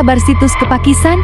kabar situs Kepakisan?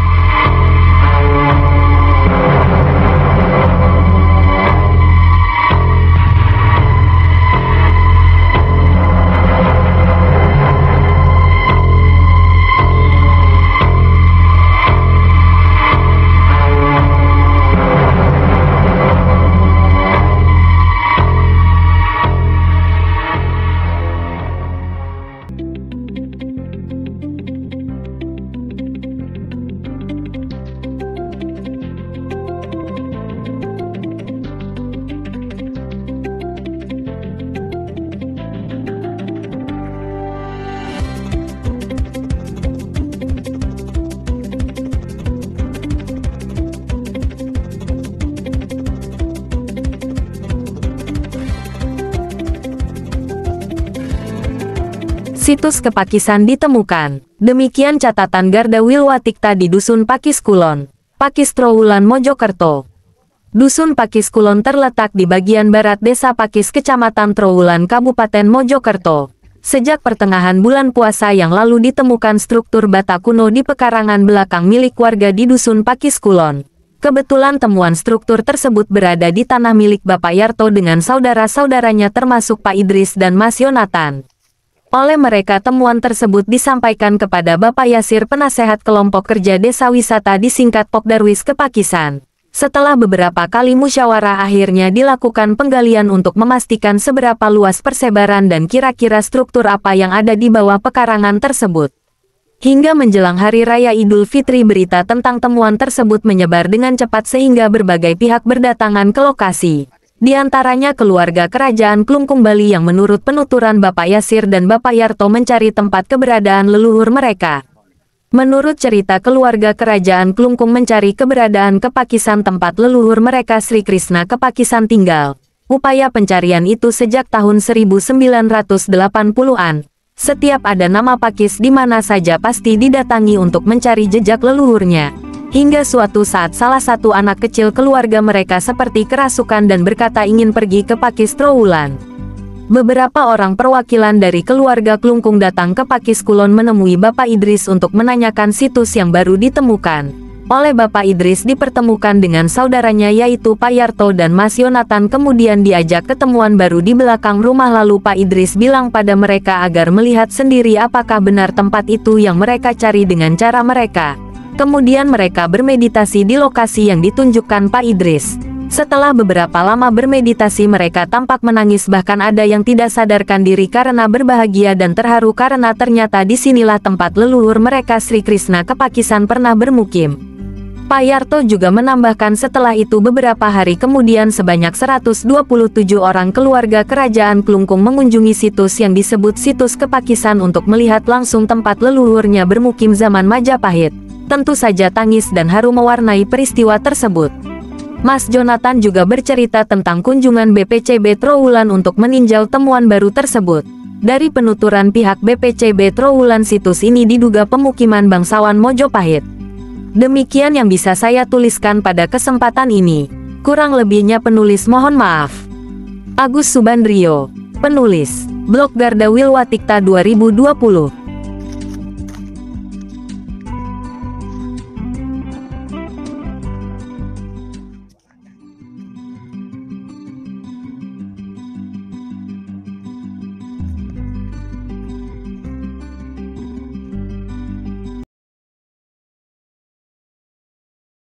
Situs Kepakisan ditemukan. Demikian catatan Garda Wilwatikta di Dusun Pakis Kulon, Pakis Trowulan, Mojokerto. Dusun Pakis Kulon terletak di bagian barat Desa Pakis, Kecamatan Trowulan, Kabupaten Mojokerto. Sejak pertengahan bulan puasa yang lalu ditemukan struktur bata kuno di pekarangan belakang milik warga di Dusun Pakis Kulon. Kebetulan temuan struktur tersebut berada di tanah milik Bapak Yarto dengan saudara-saudaranya termasuk Pak Idris dan Mas Yonatan. Oleh mereka temuan tersebut disampaikan kepada Bapak Yasir, penasehat kelompok kerja desa wisata disingkat Pokdarwis Kepakisan. Setelah beberapa kali musyawarah akhirnya dilakukan penggalian untuk memastikan seberapa luas persebaran dan kira-kira struktur apa yang ada di bawah pekarangan tersebut. Hingga menjelang Hari Raya Idul Fitri berita tentang temuan tersebut menyebar dengan cepat sehingga berbagai pihak berdatangan ke lokasi. Di antaranya keluarga Kerajaan Klungkung Bali yang menurut penuturan Bapak Yasir dan Bapak Yarto mencari tempat keberadaan leluhur mereka. Menurut cerita keluarga Kerajaan Klungkung mencari keberadaan Kepakisan tempat leluhur mereka Sri Krishna Kepakisan tinggal. Upaya pencarian itu sejak tahun 1980-an. Setiap ada nama Pakis di mana saja pasti didatangi untuk mencari jejak leluhurnya. Hingga suatu saat salah satu anak kecil keluarga mereka seperti kerasukan dan berkata ingin pergi ke Pakis Trowulan. Beberapa orang perwakilan dari keluarga Klungkung datang ke Pakis Kulon menemui Bapak Idris untuk menanyakan situs yang baru ditemukan. Oleh Bapak Idris dipertemukan dengan saudaranya yaitu Pak Yarto dan Mas Yonatan, kemudian diajak ketemuan baru di belakang rumah, lalu Pak Idris bilang pada mereka agar melihat sendiri apakah benar tempat itu yang mereka cari dengan cara mereka. Kemudian mereka bermeditasi di lokasi yang ditunjukkan Pak Idris. Setelah beberapa lama bermeditasi mereka tampak menangis, bahkan ada yang tidak sadarkan diri karena berbahagia dan terharu karena ternyata disinilah tempat leluhur mereka Sri Krishna Kepakisan pernah bermukim. Pak Yarto juga menambahkan setelah itu beberapa hari kemudian sebanyak 127 orang keluarga Kerajaan Klungkung mengunjungi situs yang disebut Situs Kepakisan untuk melihat langsung tempat leluhurnya bermukim zaman Majapahit. Tentu saja tangis dan haru mewarnai peristiwa tersebut. Mas Jonathan juga bercerita tentang kunjungan BPCB Trowulan untuk meninjau temuan baru tersebut. Dari penuturan pihak BPCB Trowulan, situs ini diduga pemukiman bangsawan Mojopahit. Demikian yang bisa saya tuliskan pada kesempatan ini. Kurang lebihnya penulis mohon maaf. Agus Subandrio, penulis, Blog Garda Wilwatikta 2020.